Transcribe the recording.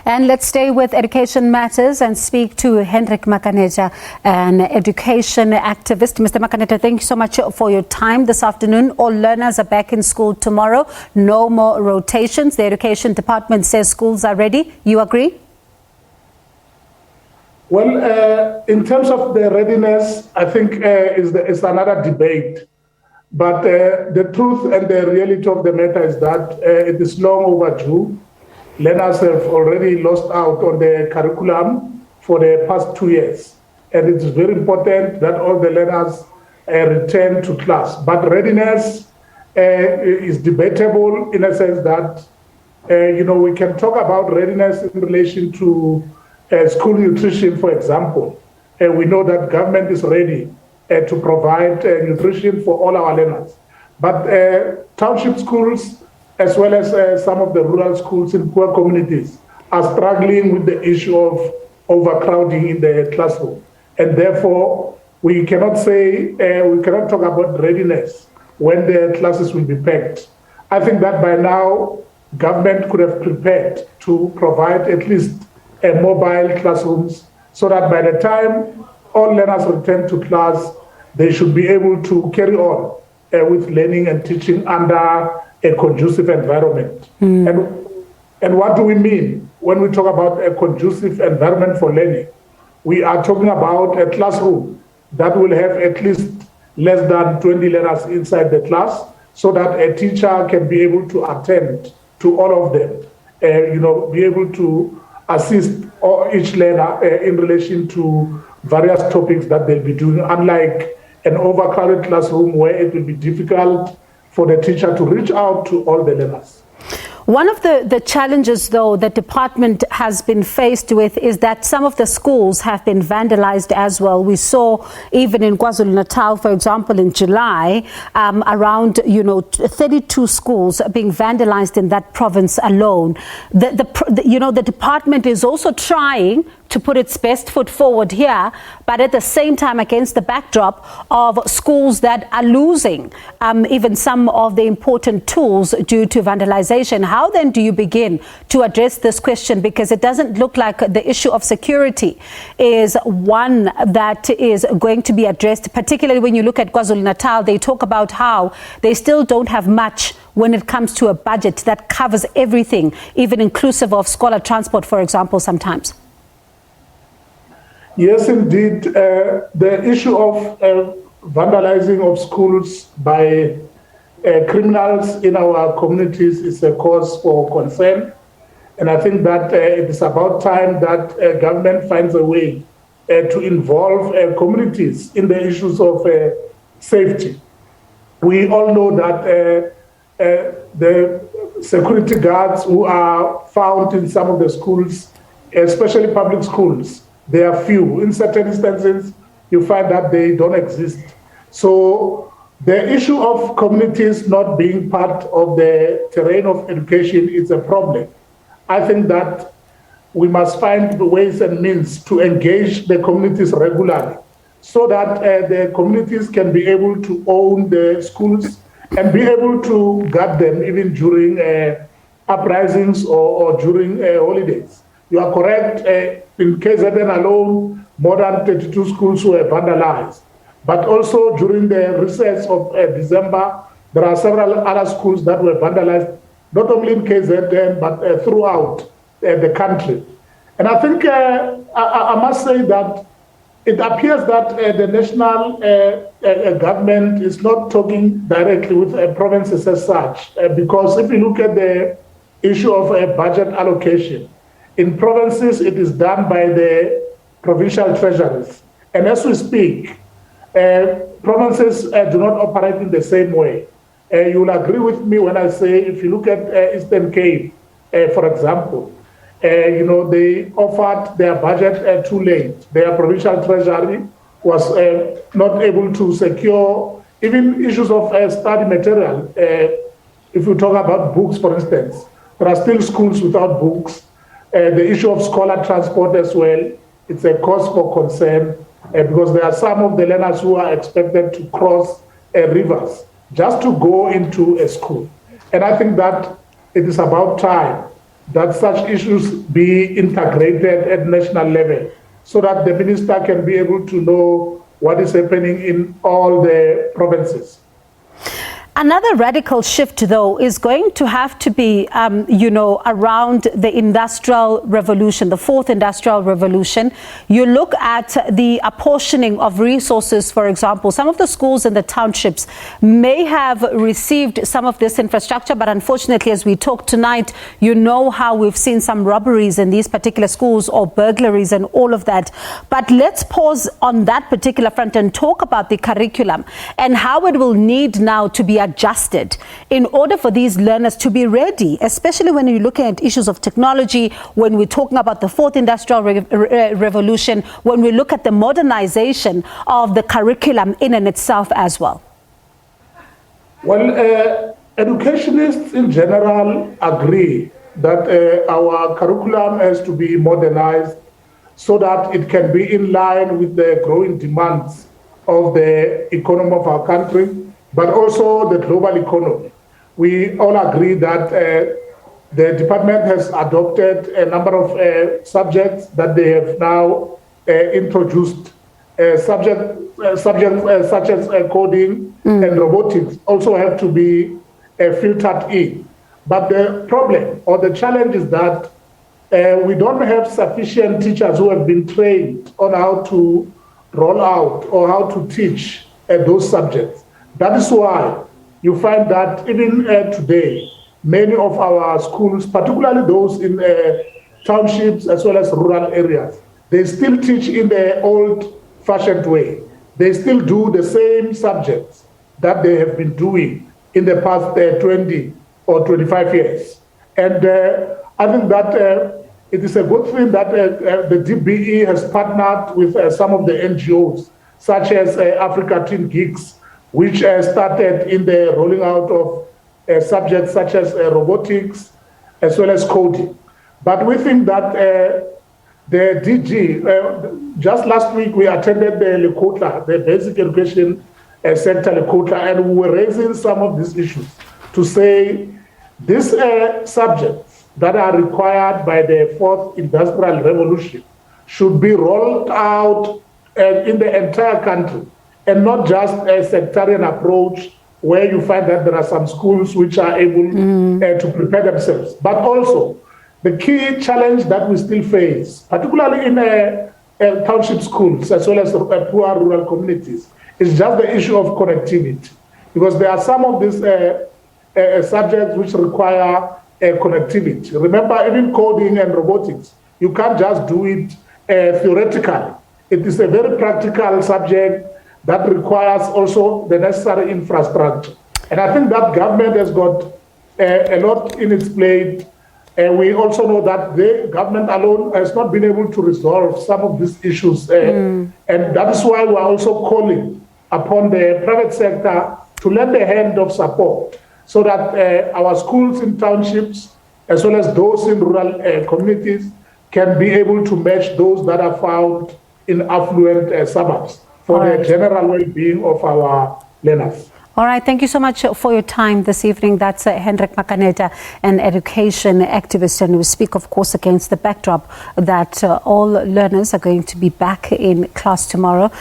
And let's stay with education matters and speak to Hendrik Makaneta, an education activist. Mr. Makaneta, thank you so much for your time this afternoon. All learners are back in school tomorrow. No more rotations. The Education Department says schools are ready. You agree? Well, in terms of the readiness, I think is another debate. But the truth and the reality of the matter is that it is long overdue. Learners have already lost out on the curriculum for the past 2 years. And it's very important that all the learners return to class. But readiness is debatable in a sense that, we can talk about readiness in relation to school nutrition, for example. We know that government is ready to provide nutrition for all our learners. But township schools, as well as some of the rural schools in poor communities, are struggling with the issue of overcrowding in the classroom. And therefore, we cannot talk about readiness when the classes will be packed. I think that by now, government could have prepared to provide at least mobile classrooms so that by the time all learners return to class, they should be able to carry on with learning and teaching under a conducive environment. And what do we mean when we talk about a conducive environment for learning? We are talking about a classroom that will have at least less than 20 learners inside the class so that a teacher can be able to attend to all of them, be able to assist each learner in relation to various topics that they'll be doing, unlike an overcrowded classroom where it will be difficult for the teacher to reach out to all the learners. One of the challenges, though, the department has been faced with is that some of the schools have been vandalized as well. We saw even in KwaZulu-Natal, for example, in July, around 32 schools being vandalized in that province alone. The department is also trying to put its best foot forward here, but at the same time against the backdrop of schools that are losing even some of the important tools due to vandalization. How then do you begin to address this question? Because it doesn't look like the issue of security is one that is going to be addressed, particularly when you look at KwaZulu-Natal. They talk about how they still don't have much when it comes to a budget that covers everything, even inclusive of scholar transport, for example, sometimes. Yes, indeed. The issue of vandalizing of schools by criminals in our communities is a cause for concern. And I think that it is about time that government finds a way to involve communities in the issues of safety. We all know that the security guards who are found in some of the schools, especially public schools, they are few. In certain instances, you find that they don't exist. So the issue of communities not being part of the terrain of education is a problem. I think that we must find ways and means to engage the communities regularly so that the communities can be able to own the schools and be able to guard them even during uprisings or during holidays. You are correct. In KZN alone, more than 32 schools were vandalized. But also during the recess of December, there are several other schools that were vandalized, not only in KZN, but throughout the country. And I think I must say that it appears that the national government is not talking directly with provinces as such, because if you look at the issue of budget allocation, in provinces, it is done by the provincial treasuries. And as we speak, provinces do not operate in the same way. You will agree with me when I say, if you look at Eastern Cape, for example, they offered their budget too late. Their provincial treasury was not able to secure even issues of study material. If you talk about books, for instance, there are still schools without books. The issue of scholar transport as well, it's a cause for concern because there are some of the learners who are expected to cross rivers just to go into a school. And I think that it is about time that such issues be integrated at national level so that the minister can be able to know what is happening in all the provinces. Another radical shift, though, is going to have to be, around the industrial revolution, the fourth industrial revolution. You look at the apportioning of resources, for example. Some of the schools in the townships may have received some of this infrastructure, but unfortunately, as we talk tonight, you know how we've seen some robberies in these particular schools or burglaries and all of that. But let's pause on that particular front and talk about the curriculum and how it will need now to be adjusted in order for these learners to be ready, especially when you're looking at issues of technology, when we're talking about the fourth industrial revolution, when we look at the modernization of the curriculum in and itself as well. Well, educationists in general agree that our curriculum has to be modernized so that it can be in line with the growing demands of the economy of our country, but also the global economy. We all agree that the department has adopted a number of subjects that they have now introduced. Subjects such as coding and robotics also have to be filtered in. But the problem or the challenge is that we don't have sufficient teachers who have been trained on how to roll out or how to teach those subjects. That is why you find that even today, many of our schools, particularly those in townships as well as rural areas, they still teach in the old-fashioned way. They still do the same subjects that they have been doing in the past 20 or 25 years. And I think that it is a good thing that the DBE has partnered with some of the NGOs, such as Africa Teen Geeks, which started in the rolling out of subjects such as robotics as well as coding. But we think that the DG, just last week we attended the Lekotla, the basic education sector Lekotla, and we were raising some of these issues to say these subjects that are required by the fourth industrial revolution should be rolled out in the entire country, and not just a sectarian approach where you find that there are some schools which are able to prepare themselves. But also, the key challenge that we still face, particularly in township schools as well as poor rural communities, is just the issue of connectivity. Because there are some of these subjects which require connectivity. Remember, even coding and robotics, you can't just do it theoretically. It is a very practical subject that requires also the necessary infrastructure. And I think that government has got a lot in its plate. We also know that the government alone has not been able to resolve some of these issues. And that is why we're also calling upon the private sector to lend a hand of support so that our schools in townships, as well as those in rural communities, can be able to match those that are found in affluent suburbs for the general well-being of our learners. All right, thank you so much for your time this evening. That's Hendrik Makaneta, an education activist, and we speak, of course, against the backdrop that all learners are going to be back in class tomorrow.